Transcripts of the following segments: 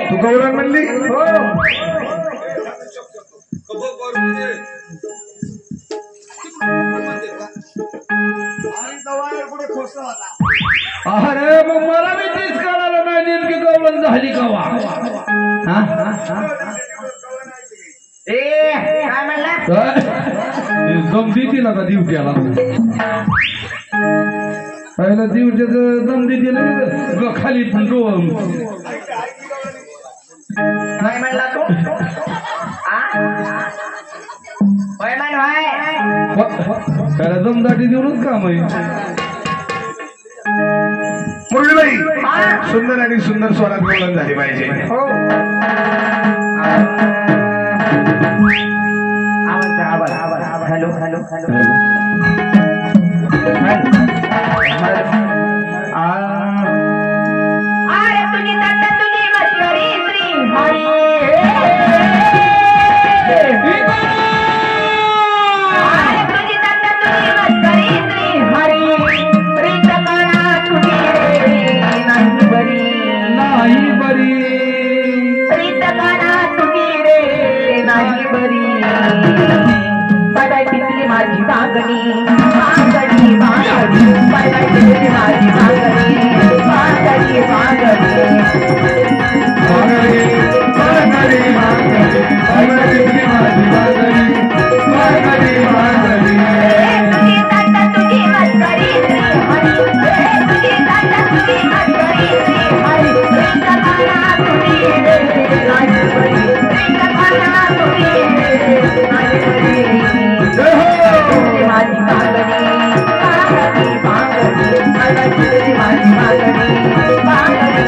तू गवळण म्हणली अरे मग मला मी तेच कळालं नाही नेमकी गवळण झाली कवा काय म्हणला दम देते ना का दिवट्याला पहिला दिवट्याचं दम देते खाली काय म्हणला तू त्याला दमदाटी देऊनच काम आहे मुरलीबाई सुंदर आणि सुंदर स्वरात गवळण झाली पाहिजे हो आवाज हॅलो हॅलो हॅलो अरे तुझी तट्टा तुझी मस्करी श्री हरी अरे तुझी तट्टा तुझी मस्करी श्री हरी प्रीत करा तुझी नाही बरी नाही बरी प्रीत करा तुझी रे नाही बरी बडायची माझी बागणी बागणी बागणी बडायची माझी बागणी बागणी बागणी तुझी तट्टा तुझी मस्करी श्री हरी तुझी तट्टा तुझी मस्करी श्री हरी प्रीत करा तुझी रे नाही बरी प्रीत करा तुझी रे नाही बरी माझी बागणी बागणी बागणी बडायची माझी बागणी बागणी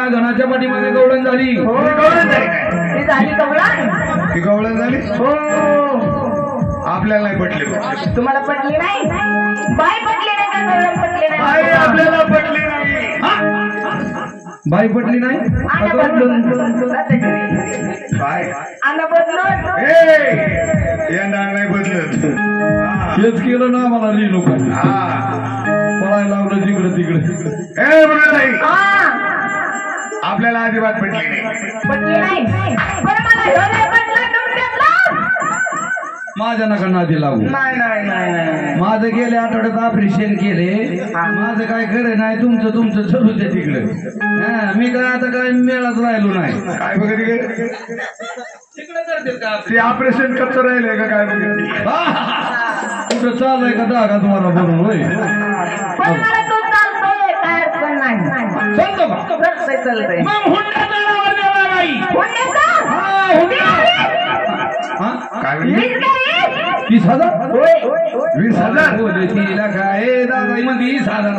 घनाच्या पाठीमध्ये गवळण झाली. ती गवळण झाली. आपल्याला नाही पटली. तुम्हाला पटली नाही? बाय पटली नाही का? गवळण पटली नाही? आपल्याला पटली नाही. बाई पटली नाही. अन्न बदलून येणार नाही बदलत. हेच केलं ना मला ली लोक पळायला लावलं जिकडे तिकडे. आपल्याला अजिबात पटली नाही. पटली नाही. बरं मला हे पटलं तुमच्यातलं. माझ्या नका नादी लागू. नाही नाही नाही. माझं गेल्या आठवड्यात ऑपरेशन केले. माझं काय खरं नाही. तुमचं तुमचं चलूच आहे तिकडे. मी काय आता काय मेळात राहिलो नाही. काय बघितली तिकडे करतील का ते ऑपरेशन कच्चं राहिलंय का काय बघितली. कुठं चाललंय का दागा तुम्हाला बनवून होय. पण मला तो चालतोय काय अडचण नाही. चालतो का चालतंय चालतंय. मग हुंड्याचा नावावर देवा बाई. हुंड्याचा? हा हुंडा. काय 20,000. 20,000 बोले तिला काय दादा मध्ये 20,000.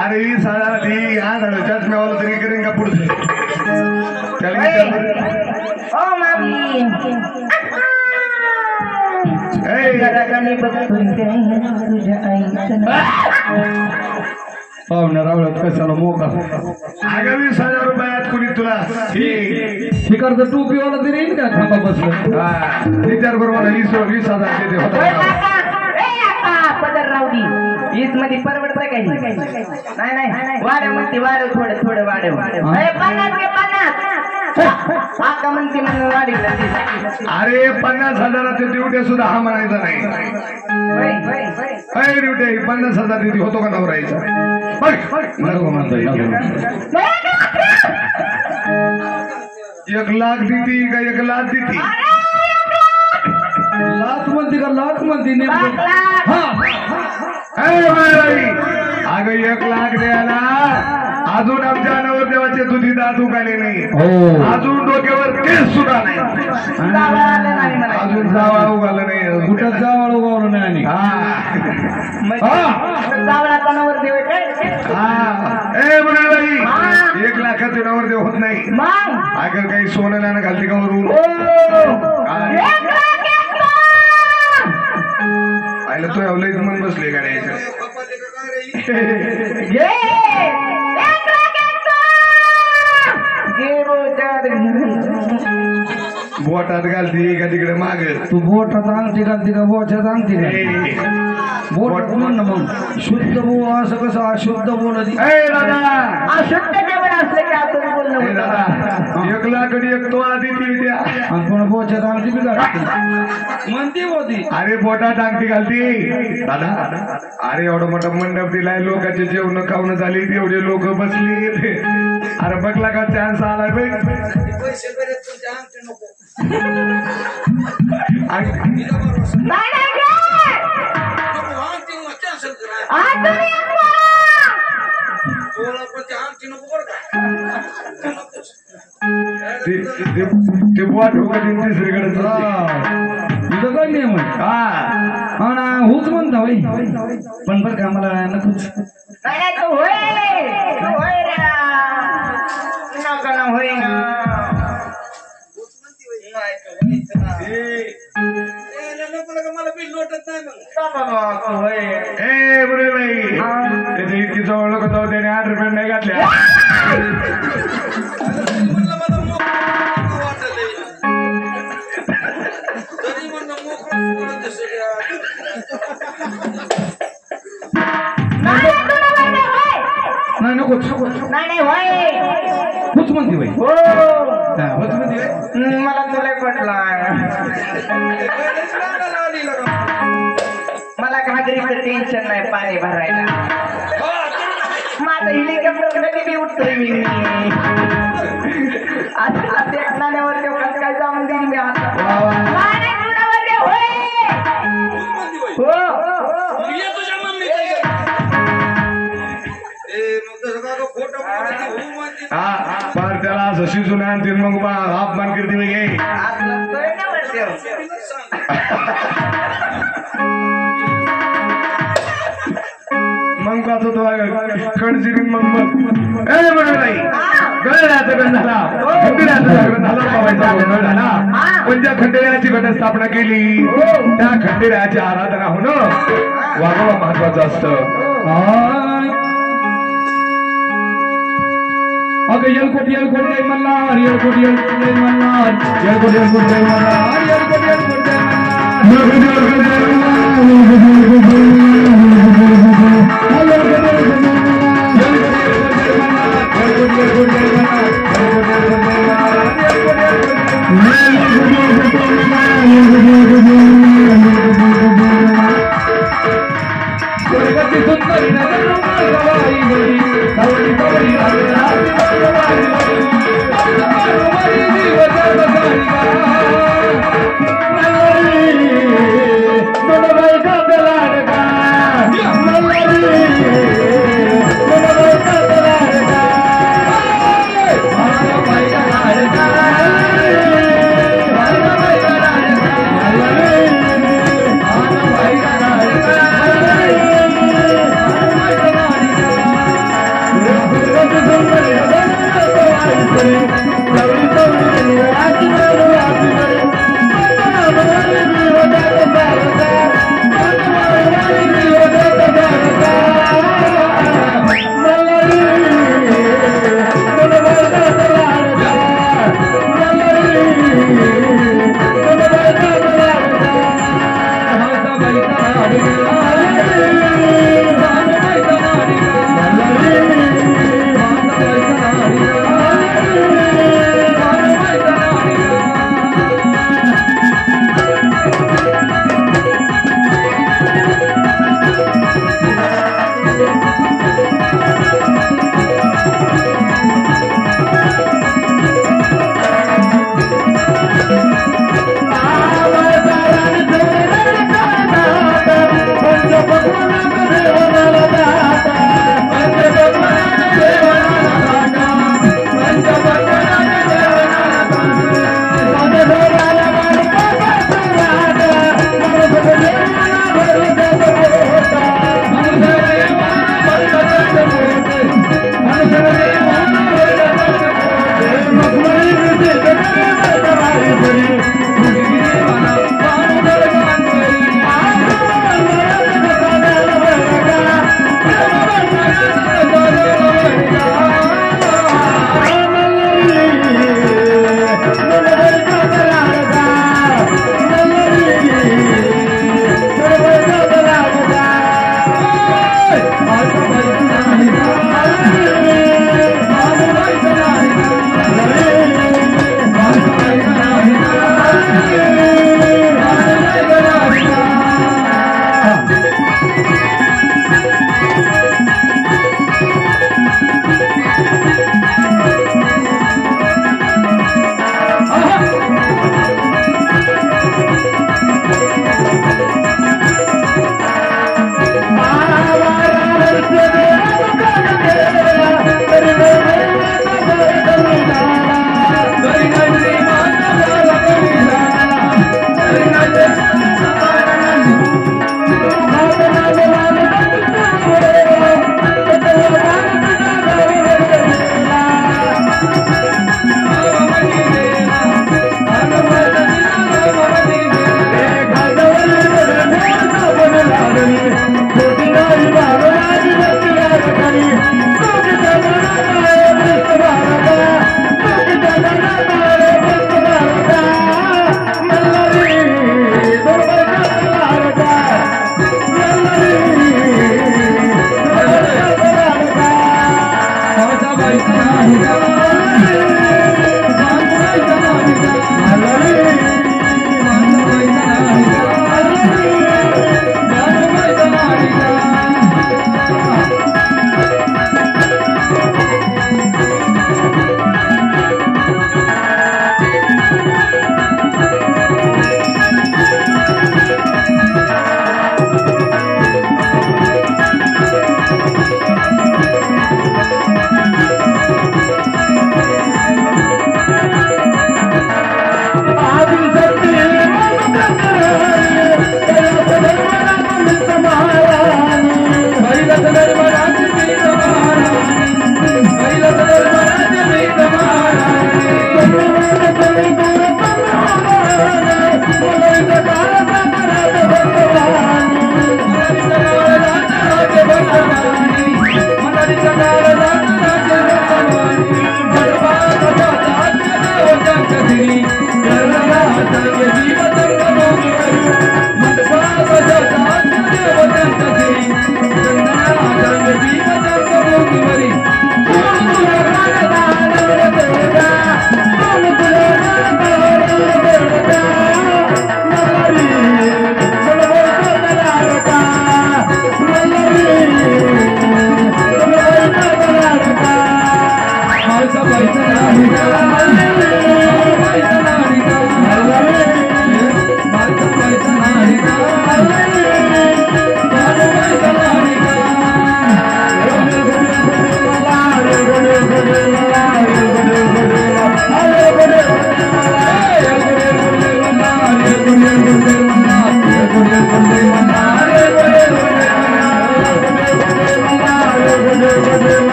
अरे 20,000 ती आणायच्याच मेवाला तरी करेन का पुढचं त्याला. ओ मामी घराकडे बघतोय तुझ्या आईचं. पाहुण्या रावळ्यात कशाला मोका. अगं 20,000 रुपयात कुणी तुला शिकारचं टोपीवाला तरी येईल का खांबा बसलं. विचार बरोबर 20,000 देते होता. पदर रावडी ईद मध्ये परवडतंय काही नाही नाही. वाढव म्हणते वाढव थोडं थोडं वाढव. 50 घे 50. आका म्हणते म्हणून वाढीला. अरे 50,000च्या ड्युट्या सुद्धा हा म्हणायचा नाही. ड्युट्या 50,000 देते होतो का नवरायचा. नको म्हणतोय नको. 1 लाख देती का 1 लाख देती. लाख म्हणते का लाख म्हणते नेमकं. अगं 1 लाख द्यायला अजून आमच्या नवरदेवाचे दुधी दात उगाले नाही. अजून डोक्यावर केस सुद्धा नाही. अजून जावळ उगालं नाही. कुठं जावळ उगवलं नाही. जावळाचा नवरदेव बाई 1 लाखाचे नवरदेव होत नाही. अगं काही सोनं नाणं घालते का वरून. आयला तो एवढं मन बसले गाड्याचं. बोटात घालती का तिकडे माग. तू बोटात अंगठी घालते का बोटात अंगठी घालते. बोट म्हण ना मग शुद्ध बोल. असं कसं अशुद्ध बोलत. अशुद्ध जेवण असलं की आपण बोलणं. 1 लाख आणि 1 तोळा देते त्या. आणि पण बोटात अंगठी बी घालते म्हणते होती. अरे बोटात अंगठी घालती दादा. अरे एवढं मोठं मंडप दिलाय. लोकांचे जेवण खावणं झाली. एवढे लोक बसली. अरे बघला का चान्स आलाय बाई. ते बोट हो कधी तिसरीकडे. तुझं काय नियम आहे. हा ना होच म्हणता होय. पण बरं का मला नकोच. त्याच्या इतकी जवळ लोक जाऊ त्याने 8 रुपये नाही घातल्या. नाही नकोच. नाही होय होच म्हणते बाई. होच म्हणते. मला तुला पटला. मला घागरीचं टेन्शन नाही पाणी भरायला. आता हेलिकॉप्टर मध्ये बी उठतोय मी आता त्या नाण्यावर तेवढं काय जाऊन देईन मी आता हो हा पार त्याला असं शिजून आणतील मग अपमान करते मी घे मग कसं तो खडचिरी मग ए म्हणून नाही गळण्याचा गण झाला खंडेराचा लग्न झालं बाबाचा गोंधळ झाला पण ज्या खंडेराची घटस्थापना केली त्या खंडेराची आराधना होणं वागवा महत्वाचं असतं अगं येलकोट जय मल्हार येलकोट जय मल्हार येलकोट जय मल्हार येलकोट जय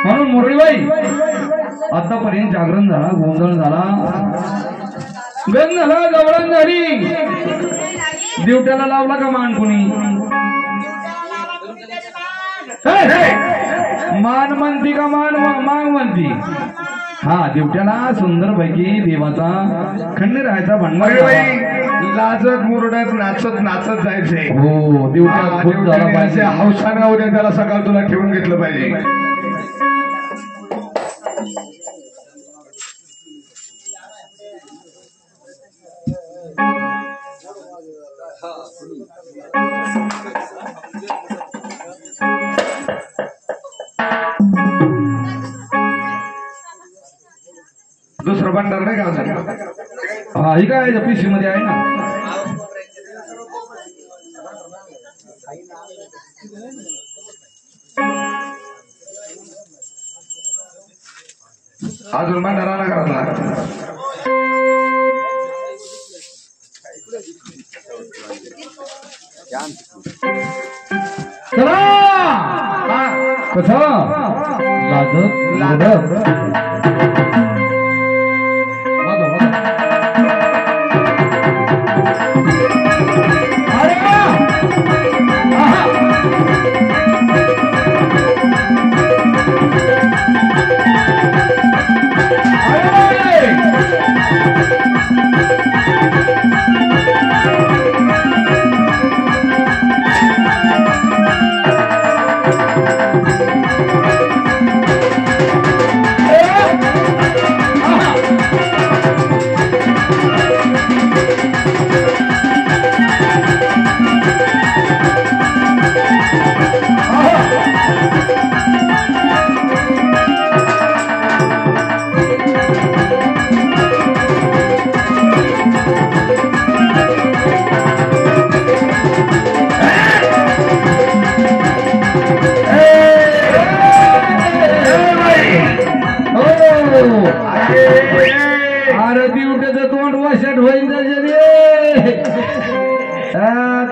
म्हणून मुरळीबाई आतापर्यंत जागरण झाला, गोंधळ झाला, गण झाला, गवळण झाली, दिवट्याला लावला का मान कुणी? मान म्हणती का माग म्हणती? हा, दिवट्याला सुंदर पैकी देवाचा खंडेरायाचा भंडार लाजत मुरडत नाचत नाचत जायचे. हो, दिवट्या खूप झाला पाहिजे. हौसाना उद्या त्याला सकाळ तुला ठेवून घेतलं पाहिजे. दुसरं भंडार नाही का अजून? हा, ही काय पिशी मध्ये आहे ना. अजून भंडार आला घरातला. चला कसं लाजत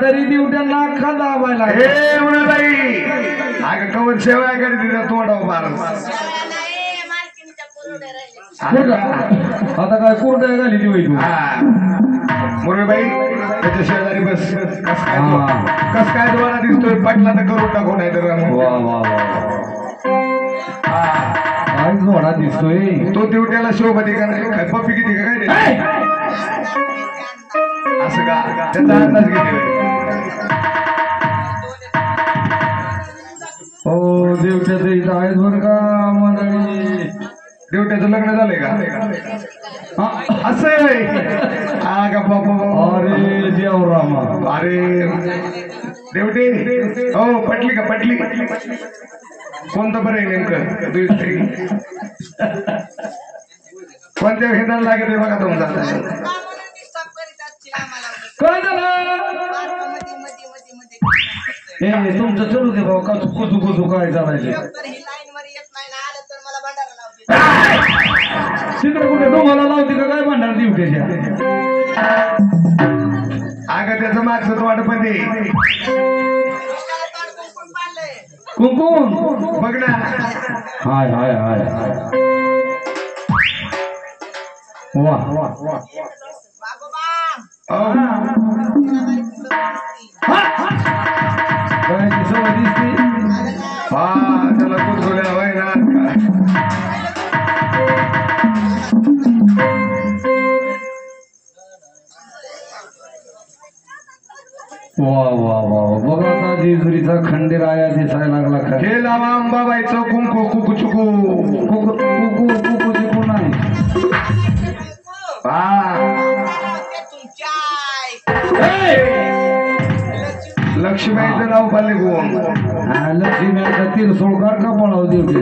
तरी दिवट्या नाक खादा आवायला. हे मुरळीबाई अगं कवर शेवाय करी तिच्या तोंडावर मारस. आता काय कुरड्या घाली ती वैतू. मुरळीबाई त्याच्या शेजारी बस. कस काय द्वारा दिसतोय? पटला तर करून टाकू नाही तर. वा वा वा, काय जोडा दिसतोय. तो दिवट्याला शोभती का नाही? काय पप्पी किती का काय असं का? त्याचा अंदाज किती? हो, दिवट्याचं इथं आहेत बरं का मंडळी. दिवट्याचं लग्न झालंय का? असं आहे का बाबा? अरे देवरामा, अरे देवटे हो, पटली का? पटली. कोणतं बरं आहे नेमकं? कोणत्या घेताना लागत आहे बघा तुमचा. काय झालं? हे तुमचं चलू दे भाऊ. का कुजू कुजू काय चालायचं तिकडे? कुठे डोंगाला लावते का काय भांडार दिवट्याच्या? अगं त्याचं मागचं वाट पण ते कुंकुम बघ ना. हाय हाय हाय हाय, वा वा वा. काय सवय दिसते. हा, त्याला कुठल्या वय ना. वा वा वा, बघा आता जेजुरीचा खंडेराया दिसायला लागला. खरं हे लावा अंबाबाईचं कुंकू कुकू चुकू. कुकू कुकू कुकू चिकू नाही. लक्ष्मीचं नाव पाले गोम. लक्ष्मीचा तिरसोळकार का पळाव देवते.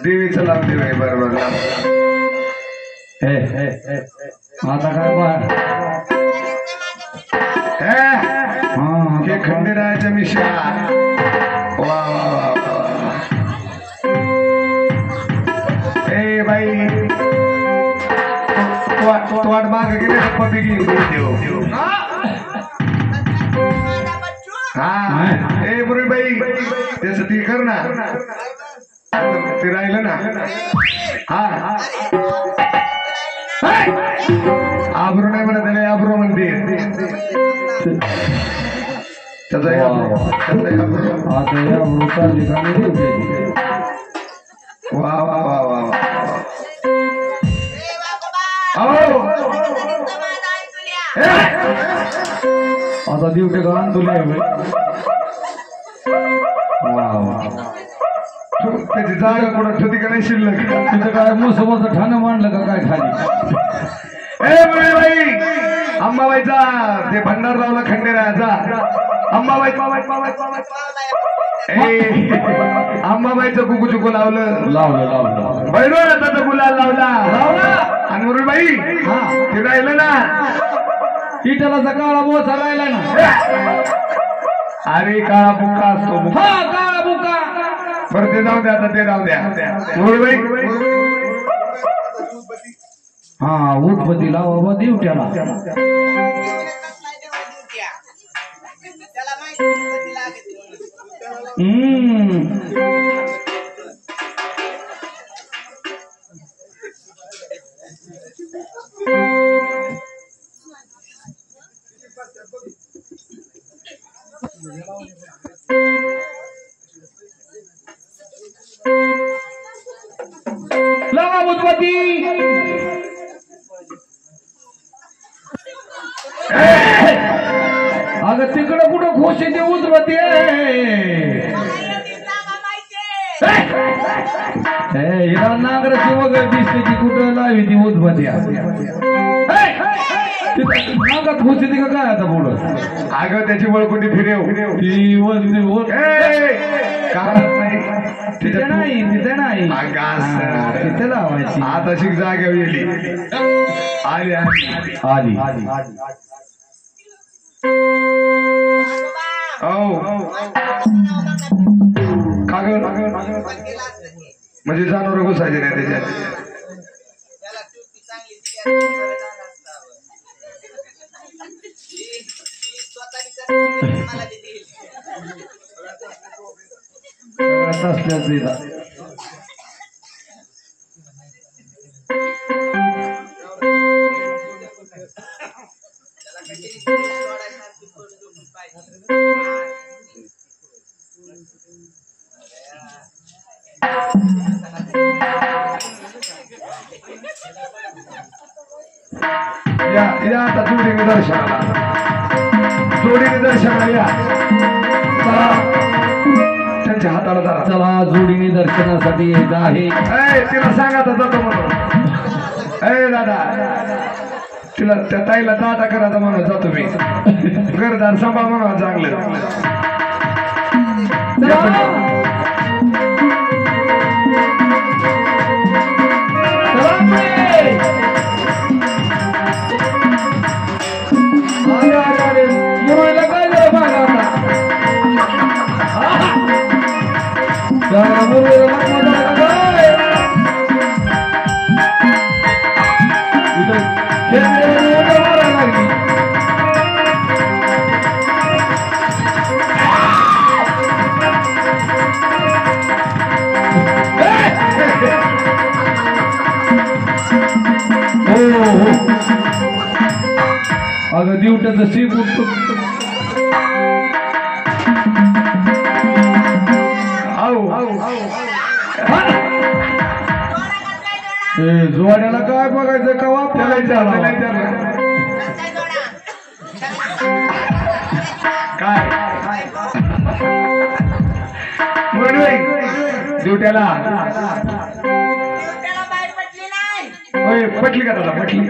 देवीचं नाव देव आहे. बरोबर. आता काय पहा, हे खंडेरायाच्या मिश्रा. वा वा वा. ए बाई, तोड माग गेले पप्पी घेऊन देव. हा ए मुरळीबाई त्याचं ती कर ना ते राहिलं ना हा आब्रू नाही म्हणत त्याला आब्रू म्हणते त्याचा आता या वृत्ताची कामे देऊ. वा वा वा वा वा आता दिवटे का तुला त्याची जागा कुठं ठेवती का नाही शिल्लक तिथं काय मस्त ठाणं मांडलं का काय खाली. ए मुरळीबाई अंबाबाईचा ते भंडाररावला खंडेरायाचा अंबाबाईचं कुकू चुकू लावलं बैरवनाथाचा गुलाल लावला आणि मुरळीबाई ते राहिलं ना इटलाचा काळा मोठा राहिला ना. अरे काळा बुक्का असतो हा काळा बुका बरं ते जाऊ द्या आता ते राहू द्या मुरळीबाई हा उठपती लावा बा दिवट्याला. लावा उठपती. अगं तिकडं कुठं खोश येते उजवते हिरा नांगराची वगैरे दिसते की कुठं लावी ती उजवत्या नांगात खोश येते का काय आता पुढं. अगं त्याची वळकुंडी फिरेव ती वजनी काढत नाही तिथे नाही तिथे नाही तिथे लावायची. आता शिक जाग्यावर गेली आली आली म्हणजे जनावर घुसायचे नाही त्याच्यात. या आता जोडीने दर्शनाला या त्यांच्या हाताला जरा चला जोडीने दर्शनासाठी येत आहे. तिला सांगा जातो म्हणून. ए दादा तिला त्या ताईला दादा करायचा म्हणून जातो मी घरदार सांभाळ म्हणून चांगलं. अगं दिवट्याचं सीप उठतो. जोड्याला काय बघायचं कवा काय दिवट्याला पटली का दादा पटली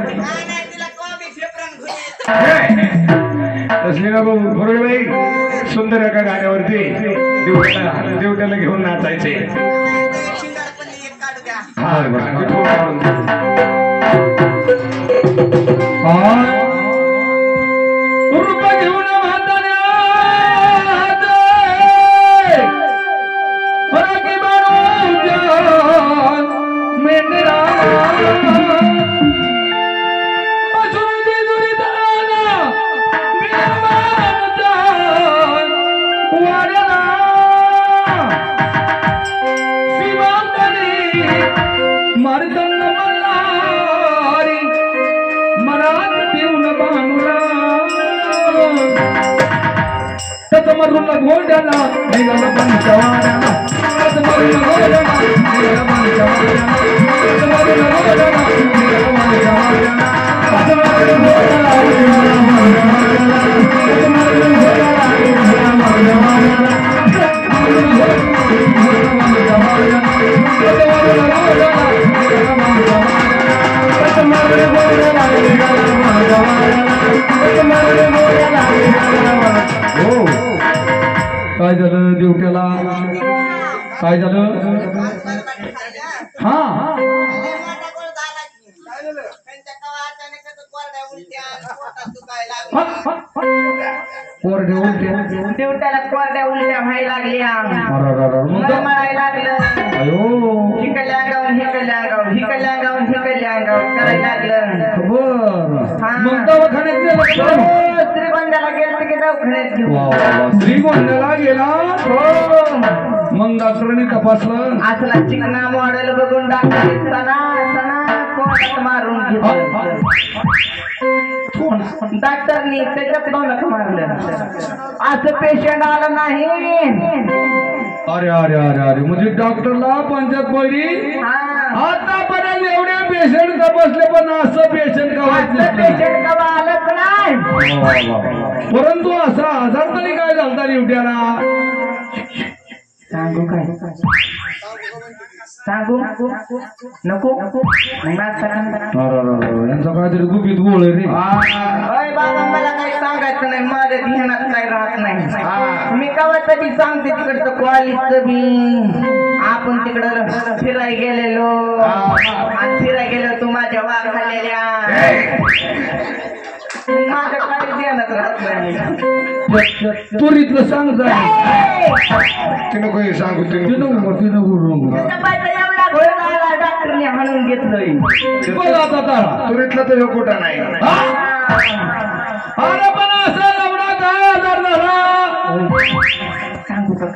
तसली ना मुरळीबाई सुंदर एका गाण्यावरती दिवट्याला घेऊन नाचायचे. मारून गोंड्याला निघाला पंचवाड्याला हात मारून गोंड्याला निघाला पंचवाड्याला हात मारून गोंड्याला निघाला पंचवाड्याला हात मारून गोंड्याला निघाला पंचवाड्याला हात मारून गोंड्याला निघाला पंचवाड्याला काय झालं देवट्याला काय झालं हा कोरडे उलट्या देवट्याला कोरड्या उलट्या व्हायला लागल्या मग मळायला लागलं अयो हिकडल्या अंगावर हिकडल्या अंगावर हिकडल्या अंगावर हिकडल्या अंगावर करायला लागलं बर मग दवाखान्यात गेला श्रीगोंद्याला गेलं की दवाखान्यात घेऊन श्रीगोंद्याला गेला हो मग डॉक्टरांनी तपासलं असला चिकना मॉडेल बघून डॉक्टर सणा कोणात मारून घेतलं डॉक्टरनी त्याच्यात दोनच मारलं असं पेशंट आलं नाही अरे अरे अरे अरे म्हणजे डॉक्टरला पंचायत पडली आतापर्यंत एवढे पेशंट तपासले पण असं पेशंट पेशंट कवा आलंच नाही परंतु असा आजार तरी काय झालता निवट्याला सांगू काय सांगू नको यांचा काहीतरी गुपित गोळ रे बाबा मला काही सांगायचं नाही माझ्या ध्यानात काही राहत नाही मी कवा तरी सांगते तिकडचं कॉलेजचं बी आपण तिकडं फिराय गेलेलो आणि फिराय गेलो तू माझ्या वाघ खाल्लेल्या माझं काही ध्यानात राहत नाही तुरीतलं सांग ते नको हे सांगू ते डॉक्टरने हाणून घेतलंय बघ आता तारा तुरीतला तर कुठं नाही अरे पण असं एवढा काय आजार झाला सांगू का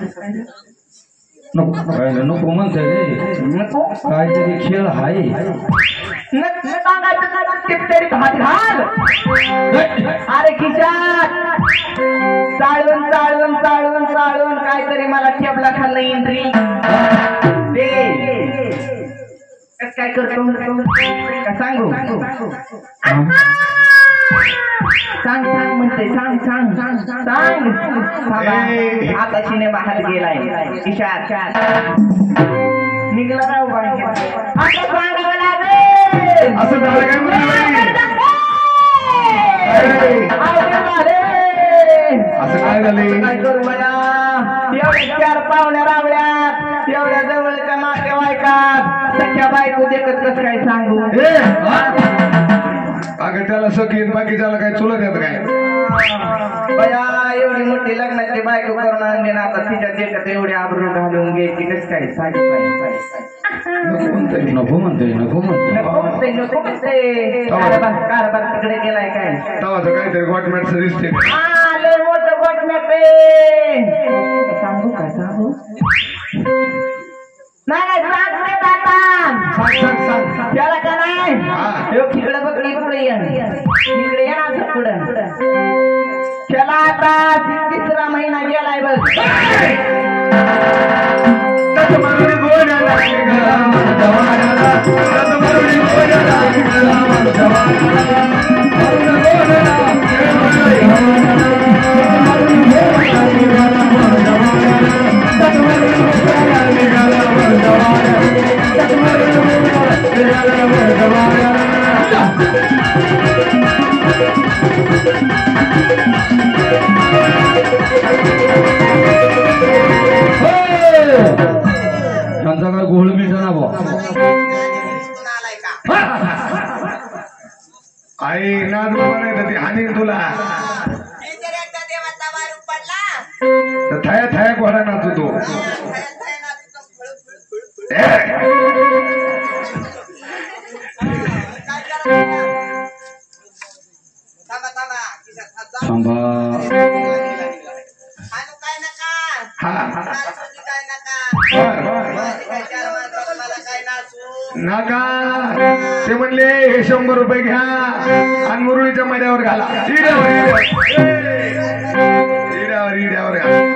नको नको म्हणताय रे नको काहीतरी खेळ आहे अरे खिशात चाळून चाळून चाळून चाळून काहीतरी मला ठेपला खाल्लं इंद्री काय करतो का सांगू सांग सांग म्हणते सांग सांग सांग सांग आता सिनेमा हात गेलाय खिशात निघला राव आता सांगावं लागेल असं झालं काय असं काय झाले काय करू मला एवढ्या चार पाहुण्या रावल्यात एवढ्या जवळच्या नातेवाईकात सख्या बायको देखत कसं काय सांगू अगं त्याला सगळी बाकीच्याला काय चुलत येत काय बया एवढी मोठी लग्नाची बायको करून आणली ना आता तिच्या देखत एवढी आबरू घालून घ्यायची कसं काय नको म्हणते नको म्हणते नको म्हणते कारभार तिकडे गेलाय काय तवाचं काहीतरी गॉटमॅटचं दिसते आलं मोठं गोठण्यात सांगू काय सांगू नाही सांगते त्याला का नाही तिकडे बघडी पुढे इकडे ये ना पुढं त्याला आता 3रा महिना गेलाय बघ त्यांचा काय गोळ मिळतं ना भाऊ आई नाद नाही ती हानी तुला तर थया थया घोडा नाचू तो नाका ते म्हणले हे 100 रुपये घ्या आणि मुरळीच्या मड्यावर घाला इड्यावर घाला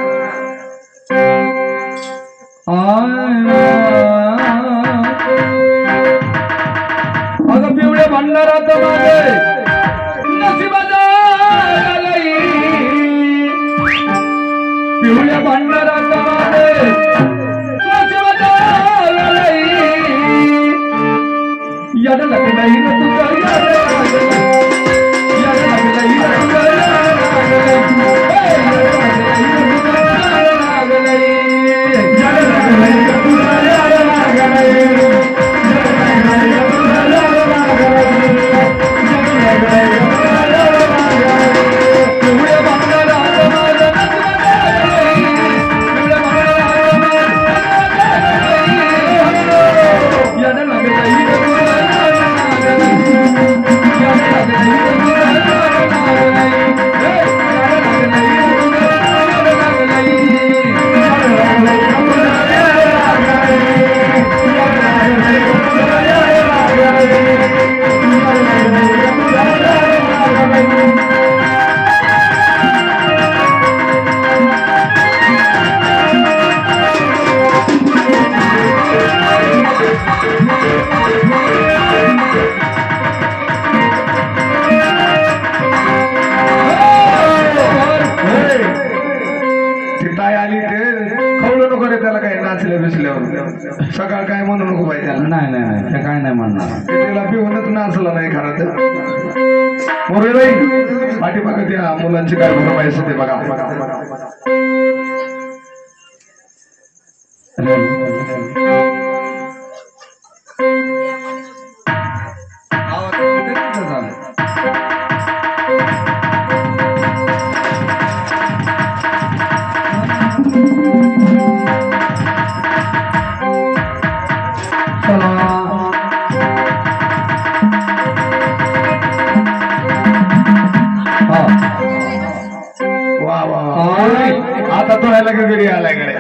याद लगला ही न तुझा याद लागला याद लगला ही न तुझा याद लागला याद लगला ही न तुझा याद लागला सकाळ काय म्हणू नको पाहिजे त्याला नाही नाही नाही ते काय नाही म्हणणार त्याला पिऊनच नाचला नाही खरं तर मोरे पाठीमागं त्या मुलांची काय भरपाई असते बघा आता तो ह्याला घरी आलाय कडे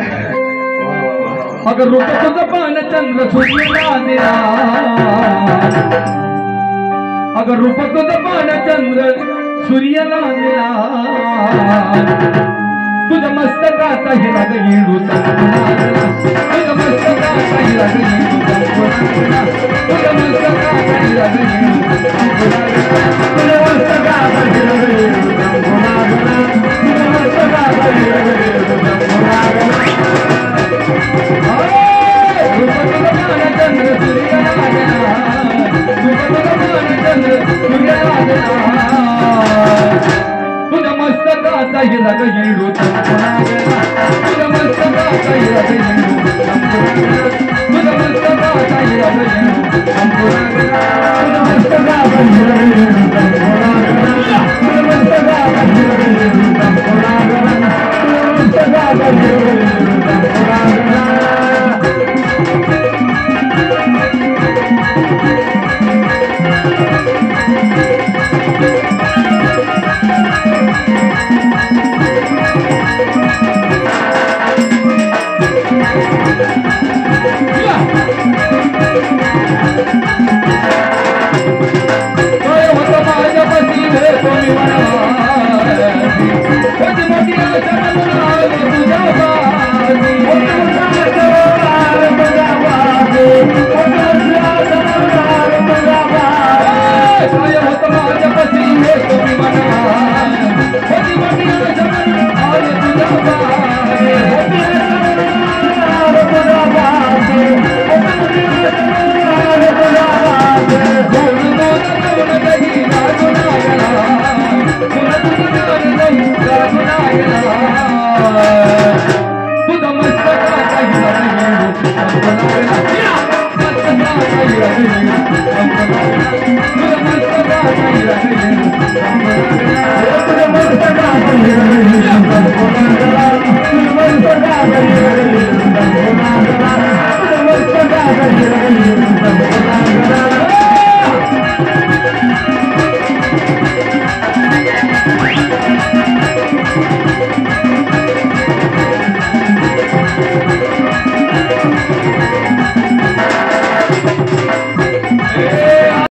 अगर रूपाचं पान चंद्र सूर्याला दिला अगर रूपाचं पान चंद्र सूर्याला दिला तुझ्या मस्तकाचा हिरा येडू तुझ्या मस्तकाचा हिरा तुझ्या मस्तकाचा हिरा तुझ्या मस्तकाचा तुझ्या मस्तकाचा हिरा येडू तुझ्या मस्तकाचा हिरा तुझ्या मस्तकाचा हिरा